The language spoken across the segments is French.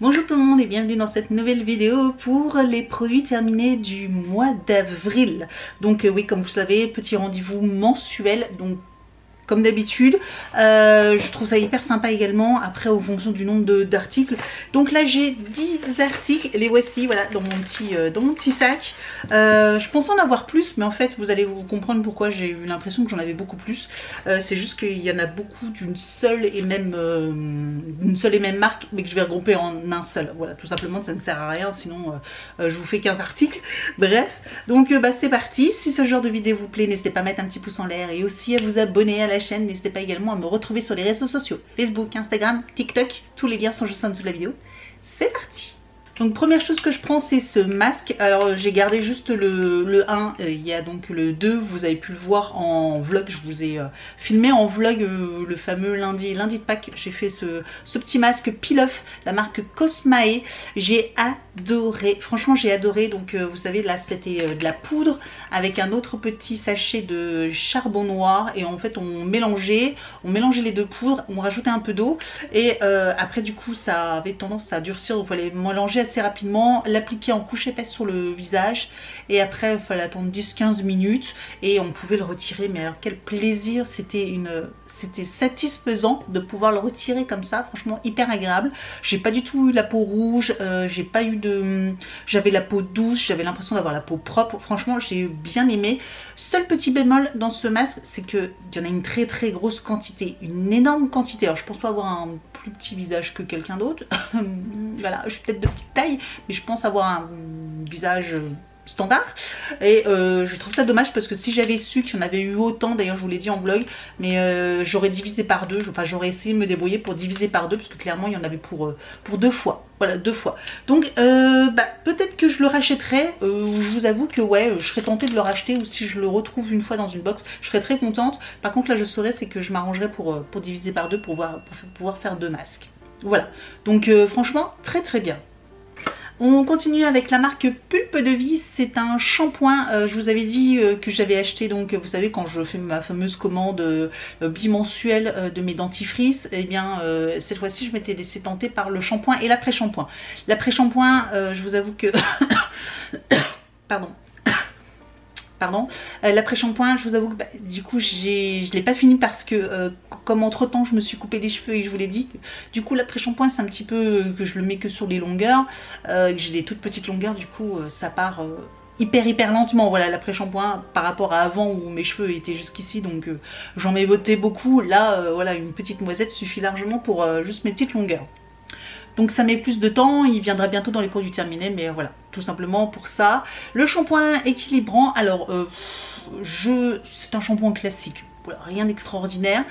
Bonjour tout le monde et bienvenue dans cette nouvelle vidéo pour les produits terminés du mois d'avril. Donc oui, comme vous le savez, petit rendez-vous mensuel, donc comme d'habitude. Je trouve ça hyper sympa également, après en fonction du nombre d'articles. Donc là j'ai 10 articles, les voici, voilà, dans mon petit sac. Je pensais en avoir plus, mais en fait vous allez vous comprendre pourquoi j'ai eu l'impression que j'en avais beaucoup plus. C'est juste qu'il y en a beaucoup d'une seule et même marque, mais que je vais regrouper en un seul. Voilà, tout simplement, ça ne sert à rien, sinon je vous fais 15 articles. Bref, donc c'est parti. Si ce genre de vidéo vous plaît, n'hésitez pas à mettre un petit pouce en l'air et aussi à vous abonner à la chaîne. N'hésitez pas également à me retrouver sur les réseaux sociaux, Facebook, Instagram, TikTok, tous les liens sont juste en dessous de la vidéo. C'est parti! Donc première chose que je prends, c'est ce masque. Alors j'ai gardé juste le 1, il y a donc le 2, vous avez pu le voir en vlog, je vous ai filmé en vlog le fameux lundi de Pâques. J'ai fait ce petit masque Peel-Off, la marque Cosmae. J'ai adoré, franchement j'ai adoré. Donc vous savez, là c'était de la poudre avec un autre petit sachet de charbon noir, et en fait on mélangeait les deux poudres, on rajoutait un peu d'eau, et après du coup ça avait tendance à durcir, donc il fallait mélanger assez rapidement, l'appliquer en couche épaisse sur le visage, et après il fallait attendre 10-15 minutes et on pouvait le retirer. Mais alors quel plaisir, c'était satisfaisant de pouvoir le retirer comme ça, franchement hyper agréable. J'ai pas du tout eu la peau rouge, j'avais la peau douce, j'avais l'impression d'avoir la peau propre, franchement j'ai bien aimé. Seul petit bémol dans ce masque, c'est qu'il y en a une très très grosse quantité, une énorme quantité. Alors je pense pas avoir un plus petit visage que quelqu'un d'autre, voilà, je suis peut-être de petite taille, mais je pense avoir un visage standard, et je trouve ça dommage parce que si j'avais su qu'il y en avait eu autant, d'ailleurs je vous l'ai dit en vlog, mais j'aurais divisé par deux, enfin j'aurais essayé de me débrouiller pour diviser par deux, parce que clairement il y en avait pour deux fois, voilà, deux fois. Donc peut-être que je le rachèterai, je vous avoue que ouais, je serais tentée de le racheter, ou si je le retrouve une fois dans une box, je serais très contente. Par contre là je saurais, c'est que je m'arrangerai pour diviser par deux, pour pouvoir faire deux masques. Voilà, donc franchement très très bien. On continue avec la marque Pulpe de Vie. C'est un shampoing, je vous avais dit que j'avais acheté, donc vous savez, quand je fais ma fameuse commande bimensuelle de mes dentifrices, et bien cette fois-ci je m'étais laissé tenter par le shampoing et l'après-shampoing. L'après-shampoing, je vous avoue que pardon, l'après-shampoing, je vous avoue que du coup je l'ai pas fini, parce que comme entre temps je me suis coupé les cheveux, et je vous l'ai dit, du coup l'après-shampoing c'est un petit peu que je le mets que sur les longueurs, que j'ai des toutes petites longueurs, du coup ça part hyper lentement. Voilà, l'après-shampoing par rapport à avant où mes cheveux étaient jusqu'ici, donc j'en mévotais beaucoup. Là voilà, une petite noisette suffit largement pour juste mes petites longueurs. Donc ça met plus de temps, il viendra bientôt dans les produits terminés, mais voilà, tout simplement pour ça. Le shampoing équilibrant, alors c'est un shampoing classique, voilà, rien d'extraordinaire.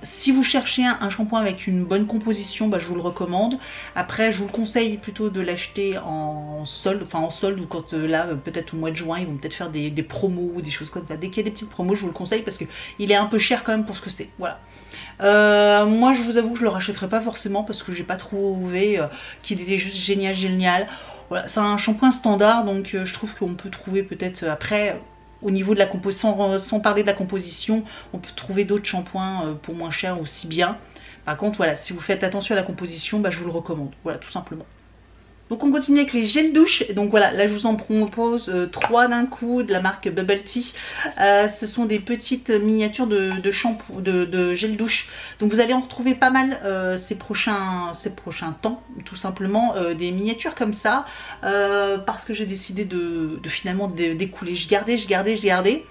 Si vous cherchez un shampoing avec une bonne composition, je vous le recommande. Après je vous le conseille plutôt de l'acheter en solde, ou quand là peut-être au mois de juin ils vont peut-être faire des promos ou des choses comme ça. Dès qu'il y a des petites promos, je vous le conseille, parce qu'il est un peu cher quand même pour ce que c'est, voilà. Moi je vous avoue que je le rachèterai pas forcément, parce que j'ai pas trouvé qu'il était juste génial. Voilà, c'est un shampoing standard, donc je trouve qu'on peut trouver peut-être après, au niveau de la composition, sans parler de la composition, on peut trouver d'autres shampoings pour moins cher aussi bien. Par contre voilà, si vous faites attention à la composition, je vous le recommande, voilà, tout simplement. Donc on continue avec les gels douche. Donc voilà, là je vous en propose 3 d'un coup, de la marque Bubble Tea. Ce sont des petites miniatures de shampoing, de gel douche. Donc vous allez en retrouver pas mal ces prochains temps, tout simplement, des miniatures comme ça, parce que j'ai décidé de finalement d'écouler. Je gardais.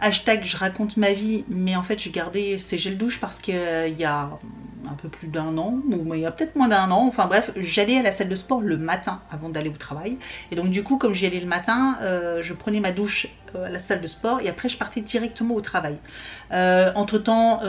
Hashtag je raconte ma vie, mais en fait j'ai gardé ces gels douche parce qu'il y a un peu plus d'un an, ou il y a peut-être moins d'un an, enfin bref, j'allais à la salle de sport le matin avant d'aller au travail, et donc du coup comme j'y allais le matin, je prenais ma douche à la salle de sport, et après je partais directement au travail. Entre temps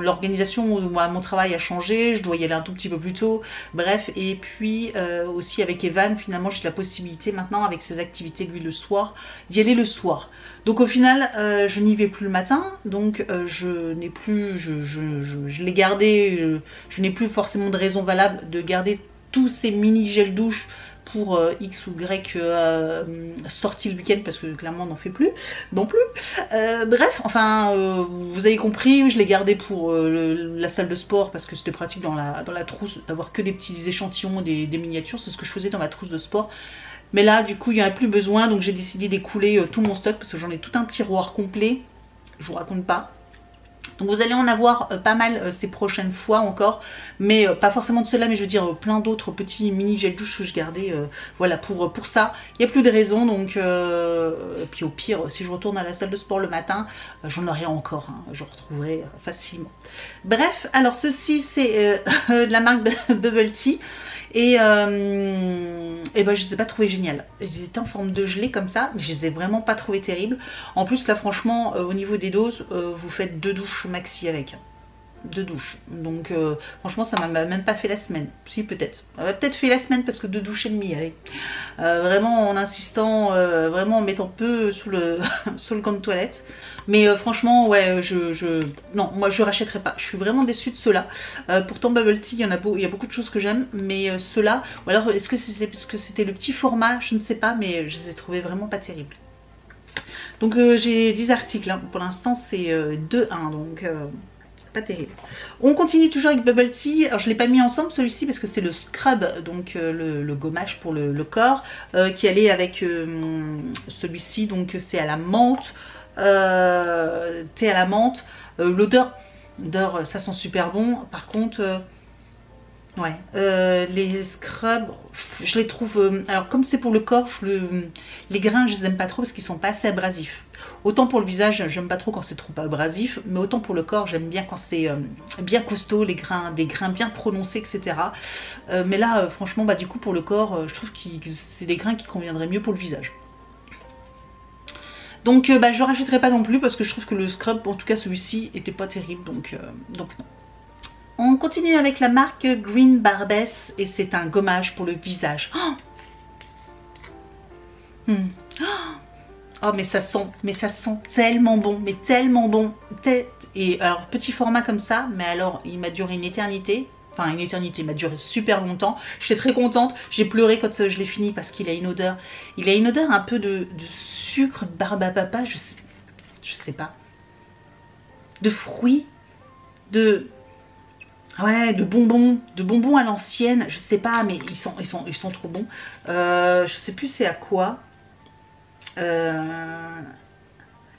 l'organisation à mon travail a changé, je dois y aller un tout petit peu plus tôt, bref, et puis aussi avec Evan, finalement j'ai la possibilité maintenant, avec ses activités de lui le soir, d'y aller le soir. Donc au final je n'y vais plus le matin, donc je l'ai gardé, je n'ai plus forcément de raison valable de garder tous ces mini gels douche pour X ou Y sortie le week-end parce que clairement on n'en fait plus non plus. Bref, enfin vous avez compris, je l'ai gardé pour la salle de sport parce que c'était pratique dans la trousse d'avoir que des petits échantillons, des miniatures, c'est ce que je faisais dans ma trousse de sport. Mais là du coup il n'y en a plus besoin, donc j'ai décidé d'écouler tout mon stock parce que j'en ai tout un tiroir complet, je vous raconte pas. Donc vous allez en avoir pas mal ces prochaines fois encore, mais pas forcément de cela, mais je veux dire plein d'autres petits mini gel douche que je gardais voilà pour ça. Il n'y a plus de raison, donc puis au pire si je retourne à la salle de sport le matin, j'en aurai encore, hein, je retrouverai facilement. Bref, alors ceci c'est la marque Bubble Tea. Et ben je les ai pas trouvés géniales. Ils étaient en forme de gelée comme ça, mais je les ai vraiment pas trouvés terribles. En plus là franchement au niveau des doses, vous faites 2 douches maxi avec. 2 douches. Donc franchement ça m'a même pas fait la semaine. Si peut-être. Ça m'a peut-être fait la semaine parce que 2 douches et demie, allez. Vraiment en insistant, vraiment en mettant peu sous le sous le gant de toilette. Mais franchement ouais non moi je rachèterai pas. Je suis vraiment déçue de ceux-là. Pourtant Bubble Tea il y a beaucoup de choses que j'aime, mais ceux-là, ou alors est-ce que c'est parce que c'était le petit format, je ne sais pas, mais je les ai trouvés vraiment pas terribles. Donc j'ai 10 articles, hein. Pour l'instant c'est 2-1, donc pas terrible. On continue toujours avec Bubble Tea. Alors je ne l'ai pas mis ensemble celui-ci parce que c'est le scrub, donc le gommage pour le corps, qui allait avec celui-ci, donc c'est à la menthe. Thé à la menthe. L'odeur ça sent super bon. Par contre ouais les scrubs je les trouve alors comme c'est pour le corps, les grains je les aime pas trop parce qu'ils sont pas assez abrasifs. Autant pour le visage j'aime pas trop quand c'est trop abrasif, mais autant pour le corps j'aime bien quand c'est bien costaud, des grains bien prononcés, etc. Mais là franchement bah du coup pour le corps je trouve que c'est des grains qui conviendraient mieux pour le visage. Donc bah, je ne rachèterai pas non plus parce que je trouve que le scrub, en tout cas celui-ci, était pas terrible, donc non. On continue avec la marque Green Barbess et c'est un gommage pour le visage. Oh mais ça sent tellement bon, mais tellement bon. Et alors petit format comme ça, mais alors il m'a duré une éternité. Enfin une éternité, il m'a duré super longtemps. J'étais très contente, j'ai pleuré quand je l'ai fini parce qu'il a une odeur. Il a une odeur un peu de sucre, de barbe à papa, je sais pas. De fruits, ouais, de bonbons à l'ancienne, je sais pas, mais ils sont trop bons. Je sais plus c'est à quoi.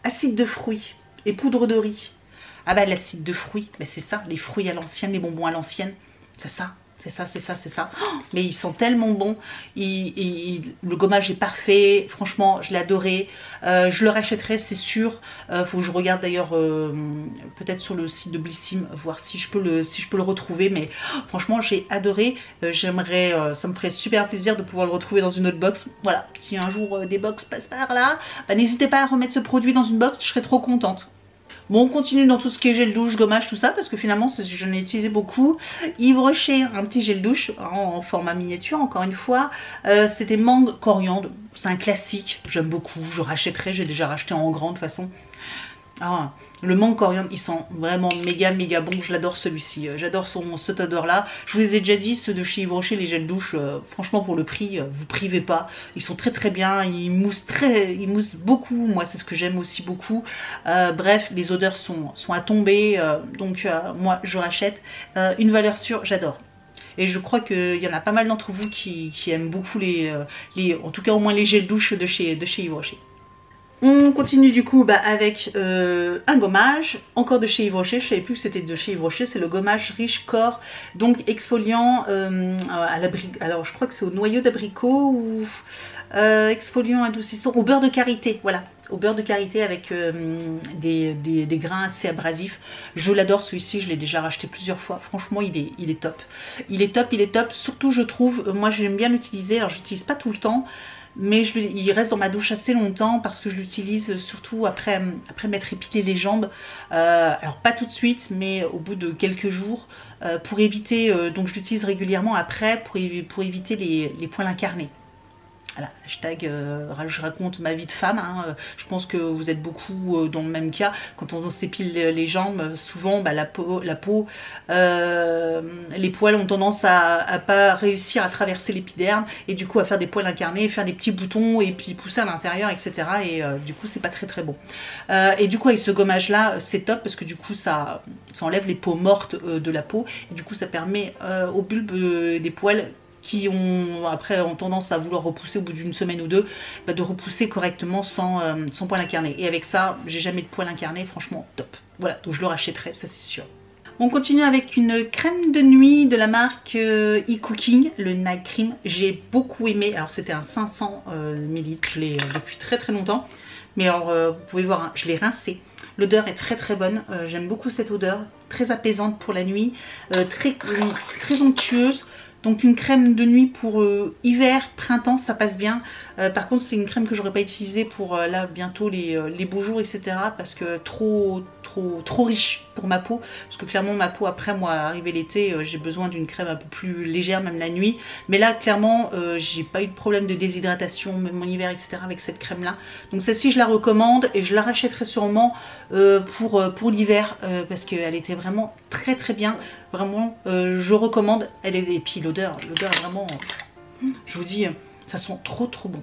Acide de fruits et poudre de riz. Ah bah l'acide de fruits, bah c'est ça, les fruits à l'ancienne, les bonbons à l'ancienne, c'est ça. C'est ça. Oh, mais ils sont tellement bons. Le gommage est parfait. Franchement, je l'ai adoré. Je le rachèterai, c'est sûr. Faut que je regarde d'ailleurs peut-être sur le site de Blissim, voir si je peux le retrouver. Mais franchement, j'ai adoré. J'aimerais, ça me ferait super plaisir de pouvoir le retrouver dans une autre box. Voilà. Si un jour des box passent par là, bah, n'hésitez pas à remettre ce produit dans une box. Je serais trop contente. Bon, on continue dans tout ce qui est gel douche, gommage, tout ça, parce que finalement, j'en ai utilisé beaucoup. Yves Rocher, un petit gel douche en format miniature, encore une fois. C'était mangue coriandre, c'est un classique, j'aime beaucoup, je rachèterai, j'ai déjà racheté en grand de toute façon. Ah, le mangue coriandre, il sent vraiment méga bon, je l'adore celui-ci, j'adore cette odeur là. Je vous les ai déjà dit, ceux de chez Yves Rocher, les gels douche, franchement pour le prix, vous privez pas, ils sont très bien, ils moussent beaucoup, moi c'est ce que j'aime aussi beaucoup. Bref, les odeurs sont à tomber, donc moi je rachète, une valeur sûre, j'adore. Et je crois qu'il y en a pas mal d'entre vous qui aiment beaucoup en tout cas au moins les gels douche de chez Yves Rocher. On continue du coup avec un gommage, encore de chez Yves Rocher, je ne savais plus que c'était de chez Yves Rocher, c'est le gommage riche corps, donc exfoliant alors je crois que c'est au noyau d'abricot ou exfoliant adoucissant, au beurre de karité, voilà, au beurre de karité avec des grains assez abrasifs. Je l'adore celui-ci, je l'ai déjà racheté plusieurs fois, franchement il est top. Il est top, surtout je trouve, moi j'aime bien l'utiliser, alors je l'utilise pas tout le temps, mais il reste dans ma douche assez longtemps parce que je l'utilise surtout après m'être épilé les jambes, alors pas tout de suite mais au bout de quelques jours, pour éviter, donc je l'utilise régulièrement après pour éviter les poils incarnés. Voilà, hashtag je raconte ma vie de femme, hein. Je pense que vous êtes beaucoup dans le même cas. Quand on s'épile les jambes, souvent bah, la peau les poils ont tendance à pas réussir à traverser l'épiderme et du coup à faire des poils incarnés, faire des petits boutons et puis pousser à l'intérieur, etc. Et du coup c'est pas très bon. Et du coup avec ce gommage là c'est top parce que du coup ça enlève les peaux mortes de la peau et du coup ça permet aux bulbes des poils qui ont tendance à vouloir repousser au bout d'une semaine ou deux, bah, de repousser correctement sans poil incarné. Et avec ça, j'ai jamais de poil incarné, franchement top. Voilà, donc je le rachèterai, ça c'est sûr. On continue avec une crème de nuit de la marque e-Cooking, le Night Cream. J'ai beaucoup aimé, alors c'était un 500 ml, je l'ai depuis très longtemps. Mais alors, vous pouvez voir, hein, je l'ai rincé. L'odeur est très bonne, j'aime beaucoup cette odeur, très apaisante pour la nuit, très onctueuse. Donc une crème de nuit pour hiver, printemps, ça passe bien. Par contre c'est une crème que j'aurais pas utilisée pour là bientôt les beaux jours, etc. Parce que trop riche pour ma peau. Parce que clairement ma peau après moi arrivé l'été, j'ai besoin d'une crème un peu plus légère même la nuit. Mais là clairement j'ai pas eu de problème de déshydratation même en hiver, etc. avec cette crème là. Donc celle-ci je la recommande et je la rachèterai sûrement pour l'hiver parce qu'elle était vraiment très bien. Vraiment je recommande. Et puis l'odeur est vraiment, je vous dis, ça sent trop bon.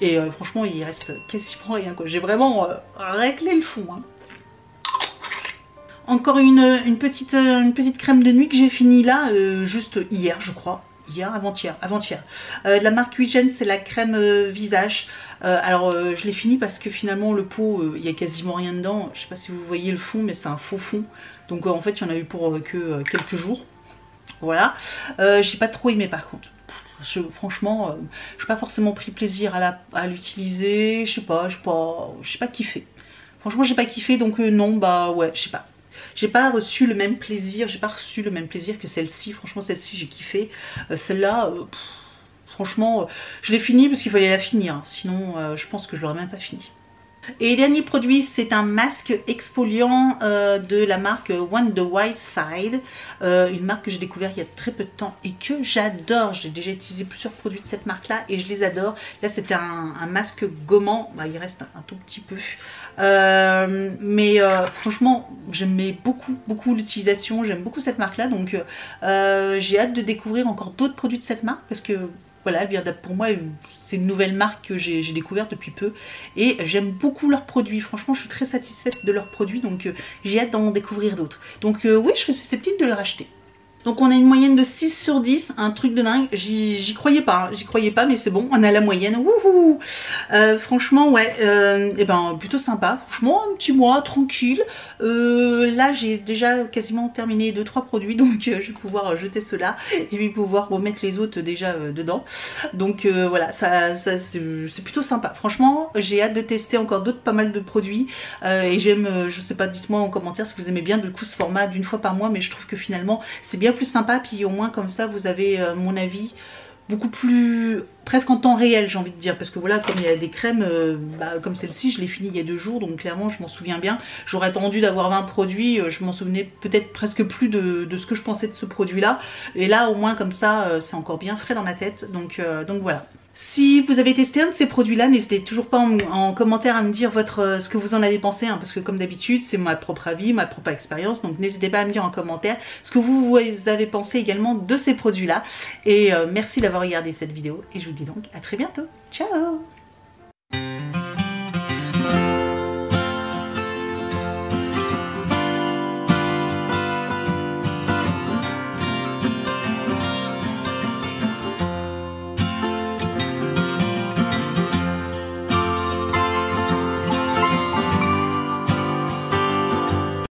Et franchement il reste quasiment rien quoi. J'ai vraiment réglé le fond, hein. Encore une petite crème de nuit que j'ai fini là, juste hier je crois. Hier, avant-hier, de la marque Wigen, c'est la crème visage. Alors je l'ai fini parce que finalement le pot, il y a quasiment rien dedans. Je sais pas si vous voyez le fond, mais c'est un faux fond. Donc en fait, il y en a eu pour que quelques jours. Voilà. J'ai pas trop aimé par contre. Franchement, je n'ai pas forcément pris plaisir à l'utiliser. Je sais pas kiffé. Franchement, j'ai pas kiffé, donc non, bah ouais, je sais pas. J'ai pas reçu le même plaisir, que celle-ci. Franchement, celle-ci, j'ai kiffé. Celle-là, franchement, je l'ai finie parce qu'il fallait la finir. Sinon, je pense que je l'aurais même pas fini. Et dernier produit, c'est un masque exfoliant de la marque One the White Side, une marque que j'ai découvert il y a très peu de temps et que j'adore. J'ai déjà utilisé plusieurs produits de cette marque là et je les adore. Là c'était un masque gommant, bah, il reste un tout petit peu, mais franchement j'aimais beaucoup l'utilisation, j'aime beaucoup cette marque là, donc j'ai hâte de découvrir encore d'autres produits de cette marque parce que voilà, pour moi c'est une nouvelle marque que j'ai découverte depuis peu et j'aime beaucoup leurs produits. Franchement je suis très satisfaite de leurs produits, donc j'ai hâte d'en découvrir d'autres. Donc oui, je serais susceptible de le racheter. Donc on a une moyenne de 6 sur 10, un truc de dingue. J'y croyais pas, mais c'est bon, on a la moyenne. Wouhou. Franchement ouais, et ben plutôt sympa. Franchement un petit mois tranquille. Là j'ai déjà quasiment terminé 2-3 produits, donc je vais pouvoir jeter ceux-là et puis pouvoir remettre les autres déjà dedans. Donc voilà, c'est plutôt sympa. Franchement j'ai hâte de tester encore pas mal de produits et j'aime, je sais pas, dites-moi en commentaire si vous aimez bien du coup ce format d'une fois par mois, mais je trouve que finalement c'est bien plus sympa, puis au moins comme ça vous avez mon avis beaucoup plus presque en temps réel, j'ai envie de dire, parce que voilà, comme il y a des crèmes comme celle-ci, je l'ai fini il y a 2 jours, donc clairement je m'en souviens bien. J'aurais attendu d'avoir 20 produits, je m'en souvenais peut-être presque plus de ce que je pensais de ce produit là, et là au moins comme ça c'est encore bien frais dans ma tête, donc voilà. Si vous avez testé un de ces produits-là, n'hésitez toujours pas en commentaire à me dire ce que vous en avez pensé, hein, parce que comme d'habitude, c'est ma propre avis, ma propre expérience, donc n'hésitez pas à me dire en commentaire ce que vous avez pensé également de ces produits-là. Et merci d'avoir regardé cette vidéo, et je vous dis donc à très bientôt. Ciao!